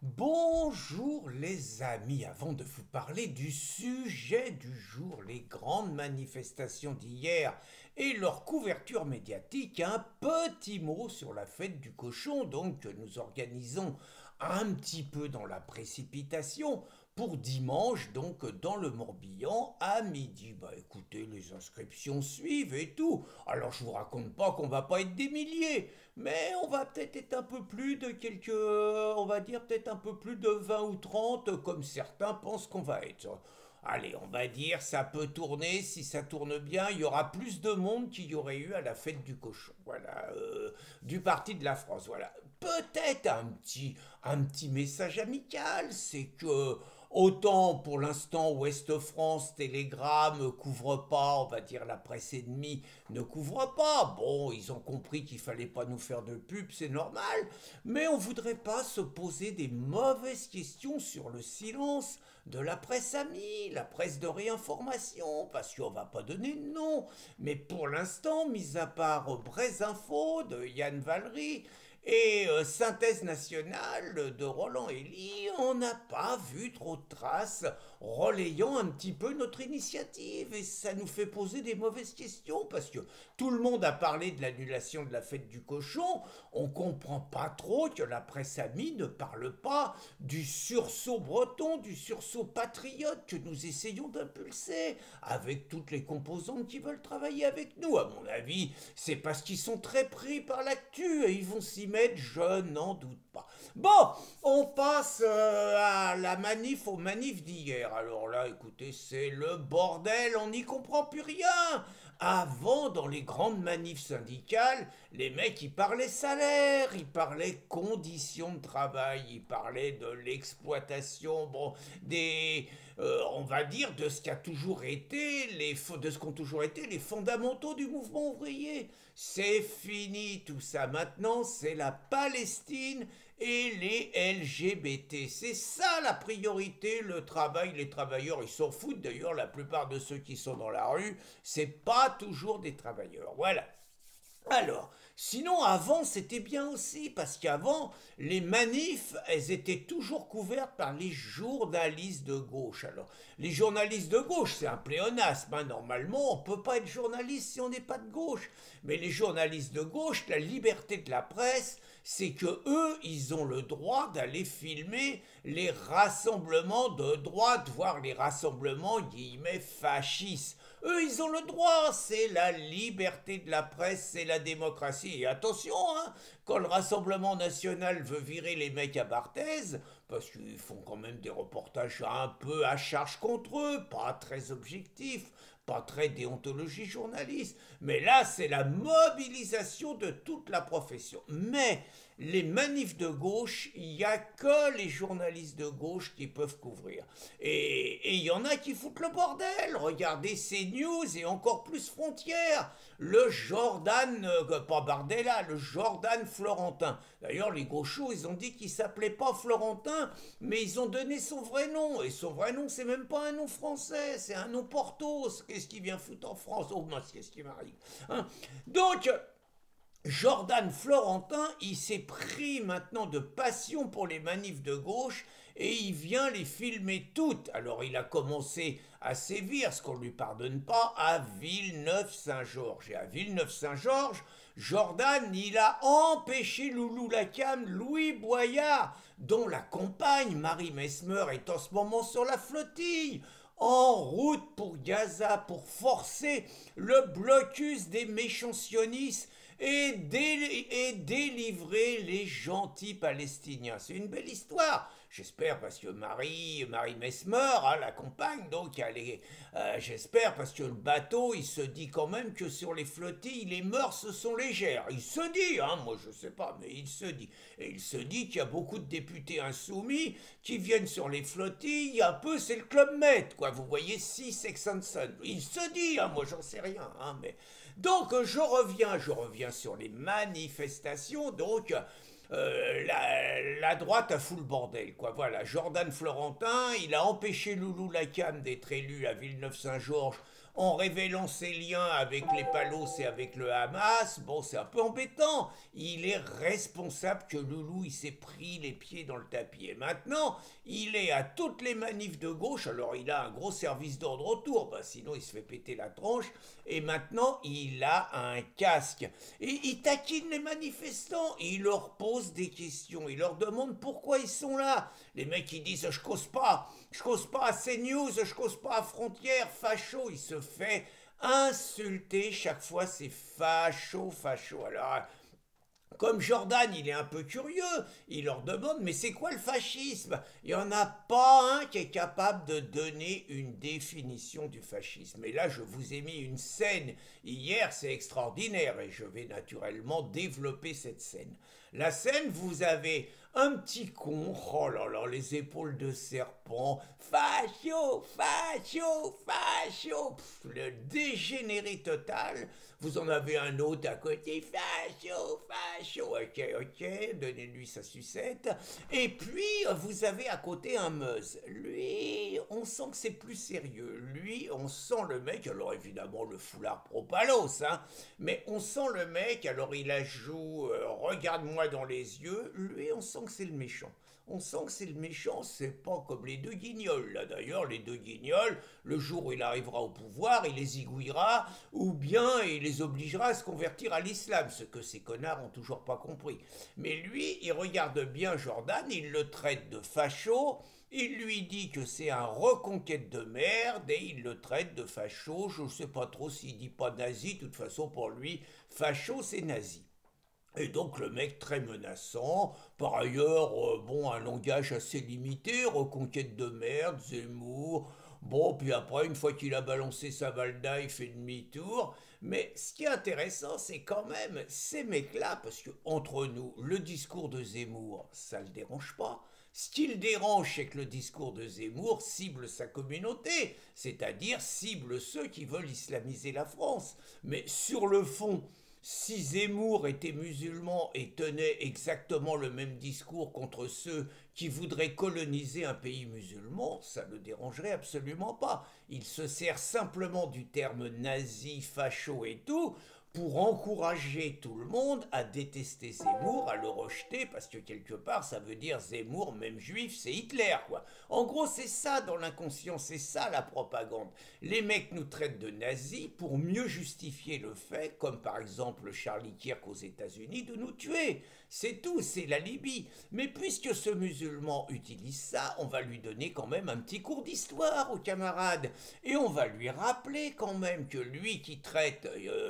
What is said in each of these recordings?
Bonjour les amis, avant de vous parler du sujet du jour, les grandes manifestations d'hier et leur couverture médiatique, un petit mot sur la fête du cochon, donc que nous organisons un petit peu dans la précipitation pour dimanche, donc dans le Morbihan à midi. Bah écoutez, les inscriptions suivent et tout. Alors je vous raconte pas qu'on va pas être des milliers, mais on va peut-être être un peu plus de quelques, on va dire peut-être un peu plus de 20 ou 30, comme certains pensent qu'on va être. Allez, on va dire, ça peut tourner, si ça tourne bien, il y aura plus de monde qu'il y aurait eu à la fête du cochon, voilà, du Parti de la France, voilà. Peut-être un petit message amical, c'est que autant pour l'instant Ouest France, Télégramme couvre pas, on va dire la presse ennemie ne couvre pas. Bon, ils ont compris qu'il fallait pas nous faire de pub, c'est normal, mais on voudrait pas se poser des mauvaises questions sur le silence de la presse amie, la presse de réinformation, parce qu'on va pas donner de nom. Mais pour l'instant, mis à part Braise Info de Yann Valery, et Synthèse nationale de Roland Elie, on n'a pas vu trop de traces relayant un petit peu notre initiative. Et ça nous fait poser des mauvaises questions parce que tout le monde a parlé de l'annulation de la fête du cochon. On comprend pas trop que la presse amie ne parle pas du sursaut breton, du sursaut patriote que nous essayons d'impulser avec toutes les composantes qui veulent travailler avec nous. À mon avis, c'est parce qu'ils sont très pris par l'actu et ils vont s'y mettre, je n'en doute pas. Bon, on passe à la manif, aux manifs d'hier. Alors là, écoutez, c'est le bordel, on n'y comprend plus rien. Avant, dans les grandes manifs syndicales, les mecs, ils parlaient salaire, ils parlaient conditions de travail, ils parlaient de l'exploitation, bon, on va dire, de ce qu'a toujours été, de ce qu'ont toujours été les fondamentaux du mouvement ouvrier. C'est fini tout ça. Maintenant, c'est la Palestine et les LGBT. C'est ça la priorité, le travail. Les travailleurs, ils s'en foutent. D'ailleurs, la plupart de ceux qui sont dans la rue, c'est pas toujours des travailleurs. Voilà. Alors, sinon avant c'était bien aussi, parce qu'avant les manifs, elles étaient toujours couvertes par les journalistes de gauche. Alors, les journalistes de gauche, c'est un pléonasme, hein. Normalement on ne peut pas être journaliste si on n'est pas de gauche. Mais les journalistes de gauche, la liberté de la presse, c'est que eux, ils ont le droit d'aller filmer les rassemblements de droite, voire les rassemblements, guillemets, fascistes. Eux, ils ont le droit, c'est la liberté de la presse, c'est la démocratie. Et attention, hein, quand le Rassemblement national veut virer les mecs à Barthez, parce qu'ils font quand même des reportages un peu à charge contre eux, pas très objectifs, pas très déontologie journaliste, mais là c'est la mobilisation de toute la profession. Mais les manifs de gauche, il n'y a que les journalistes de gauche qui peuvent couvrir. Et il y en a qui foutent le bordel. Regardez CNews et encore plus Frontières. Le Jordan, pas Bardella, le Jordan Florentin. D'ailleurs, les gauchos, ils ont dit qu'il s'appelait pas Florentin, mais ils ont donné son vrai nom. Et son vrai nom, c'est même pas un nom français, c'est un nom portos. Qu'est-ce qu'il vient foutre en France? Oh mince, qu'est-ce qui m'arrive, hein? Donc, Jordan Florentin, il s'est pris maintenant de passion pour les manifs de gauche et il vient les filmer toutes. Alors il a commencé à sévir, ce qu'on ne lui pardonne pas, à Villeneuve-Saint-Georges. Et à Villeneuve-Saint-Georges, Jordan, il a empêché Loulou Lacam, Louis Boyard, dont la compagne, Marie Mesmer, est en ce moment sur la flottille, en route pour Gaza, pour forcer le blocus des méchants sionistes et délivrer les gentils Palestiniens. C'est une belle histoire. J'espère parce que Marie Mesmer, hein, la compagne, donc j'espère parce que le bateau, il se dit quand même que sur les flottilles, les mœurs sont légères. Il se dit, hein, moi je sais pas, mais il se dit. Et il se dit qu'il y a beaucoup de députés insoumis qui viennent sur les flottilles, un peu c'est le Club Med, quoi. Vous voyez, si Sex and Son. Il se dit, hein, moi j'en sais rien, hein, mais... Donc je reviens sur les manifestations, donc la droite a fou le bordel, quoi. Voilà, Jordan Florentin, il a empêché Loulou Lacam d'être élu à Villeneuve-Saint-Georges en révélant ses liens avec les Palos et avec le Hamas. Bon, c'est un peu embêtant. Il est responsable que Loulou, il s'est pris les pieds dans le tapis. Et maintenant, il est à toutes les manifs de gauche. Alors, il a un gros service d'ordre autour, bah, sinon il se fait péter la tronche. Et maintenant, il a un casque. Et il taquine les manifestants. Il leur pose des questions. Il leur demande pourquoi ils sont là. Les mecs, ils disent, je cause pas. Je cause pas à CNews, je cause pas à Frontières, facho. Il se fait insulter chaque fois, c'est facho, facho. Alors, comme Jordan, il est un peu curieux, il leur demande, mais c'est quoi le fascisme? Il n'y en a pas un qui est capable de donner une définition du fascisme. Et là, je vous ai mis une scène hier, c'est extraordinaire, et je vais naturellement développer cette scène. La scène, vous avez un petit con, oh là là, les épaules de serpent, facho, facho, facho, le dégénéré total. Vous en avez un autre à côté, facho, facho, ok, donnez-lui sa sucette. Et puis, vous avez à côté un Meuse. Lui, on sent que c'est plus sérieux. Lui, on sent le mec, alors évidemment le foulard propalos, hein, mais on sent le mec, alors il a joue, regarde-moi dans les yeux, lui, on sent que c'est le méchant. On sent que c'est le méchant, c'est pas comme les deux guignols. Là d'ailleurs, les deux guignols, le jour où il arrivera au pouvoir, il les zigouillera, ou bien il les obligera à se convertir à l'islam, ce que ces connards ont toujours pas compris. Mais lui, il regarde bien Jordan, il le traite de facho, il lui dit que c'est un reconquête de merde et il le traite de facho. Je ne sais pas trop s'il dit pas nazi, de toute façon pour lui, facho c'est nazi. Et donc le mec très menaçant, par ailleurs, bon, un langage assez limité, reconquête de merde, Zemmour, bon, puis après, une fois qu'il a balancé sa valda, il fait demi-tour. Mais ce qui est intéressant, c'est quand même ces mecs-là, parce que entre nous, le discours de Zemmour, ça le dérange pas. Ce qui le dérange, c'est que le discours de Zemmour cible sa communauté, c'est-à-dire cible ceux qui veulent islamiser la France. Mais sur le fond, si Zemmour était musulman et tenait exactement le même discours contre ceux qui voudraient coloniser un pays musulman, ça ne le dérangerait absolument pas. Il se sert simplement du terme nazi, facho et tout pour encourager tout le monde à détester Zemmour, à le rejeter, parce que quelque part, ça veut dire Zemmour, même juif, c'est Hitler, quoi. En gros, c'est ça dans l'inconscient, c'est ça la propagande. Les mecs nous traitent de nazis pour mieux justifier le fait, comme par exemple Charlie Kirk aux États-Unis, de nous tuer. C'est tout, c'est la Libye. Mais puisque ce musulman utilise ça, on va lui donner quand même un petit cours d'histoire aux camarades. Et on va lui rappeler quand même que lui qui traite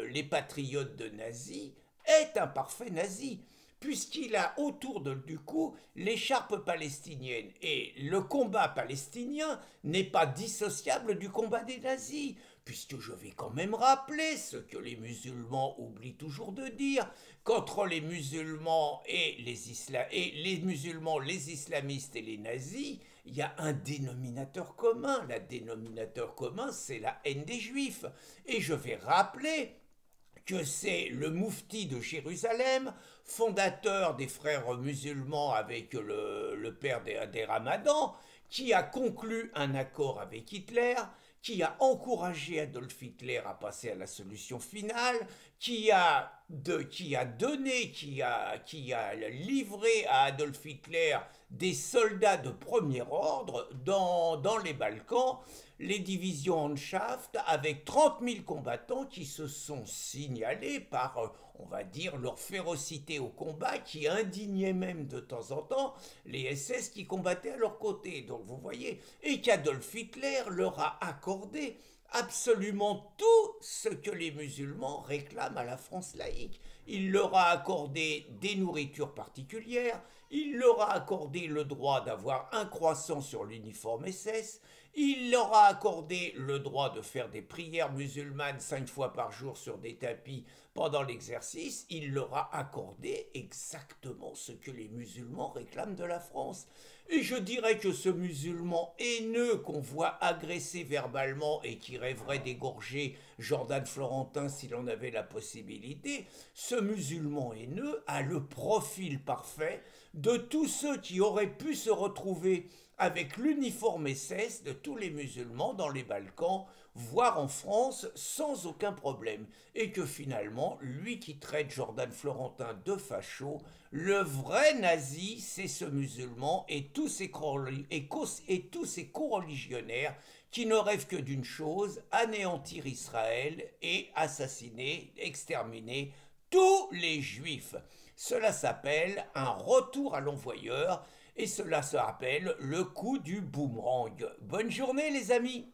les patriotes de nazis est un parfait nazi, puisqu'il a autour du cou l'écharpe palestinienne. Et le combat palestinien n'est pas dissociable du combat des nazis, puisque je vais quand même rappeler ce que les musulmans oublient toujours de dire, qu'entre les musulmans et les musulmans, les islamistes et les nazis, il y a un dénominateur commun. Le dénominateur commun, c'est la haine des juifs. Et je vais rappeler que c'est le moufti de Jérusalem, fondateur des frères musulmans avec le père des Ramadans, qui a conclu un accord avec Hitler, qui a encouragé Adolf Hitler à passer à la solution finale, qui a livré à Adolf Hitler des soldats de premier ordre dans les Balkans, les divisions Anschaft, avec 30 000 combattants qui se sont signalés par, on va dire, leur férocité au combat, qui indignait même de temps en temps les SS qui combattaient à leur côté. Donc vous voyez, et qu'Adolf Hitler leur a accordé absolument tout ce que les musulmans réclament à la France laïque. Il leur a accordé des nourritures particulières, il leur a accordé le droit d'avoir un croissant sur l'uniforme SS, il leur a accordé le droit de faire des prières musulmanes 5 fois par jour sur des tapis pendant l'exercice, il leur a accordé exactement ce que les musulmans réclament de la France. Et je dirais que ce musulman haineux qu'on voit agresser verbalement et qui rêverait d'égorger Jordan Florentin s'il en avait la possibilité, ce musulman haineux a le profil parfait de tous ceux qui auraient pu se retrouver avec l'uniforme SS de tous les musulmans dans les Balkans, voire en France, sans aucun problème. Et que finalement, lui qui traite Jordan Florentin de facho, le vrai nazi, c'est ce musulman et tous ses co-religionnaires qui ne rêvent que d'une chose, anéantir Israël et assassiner, exterminer tous les juifs. Cela s'appelle un retour à l'envoyeur et cela s'appelle le coup du boomerang. Bonne journée les amis!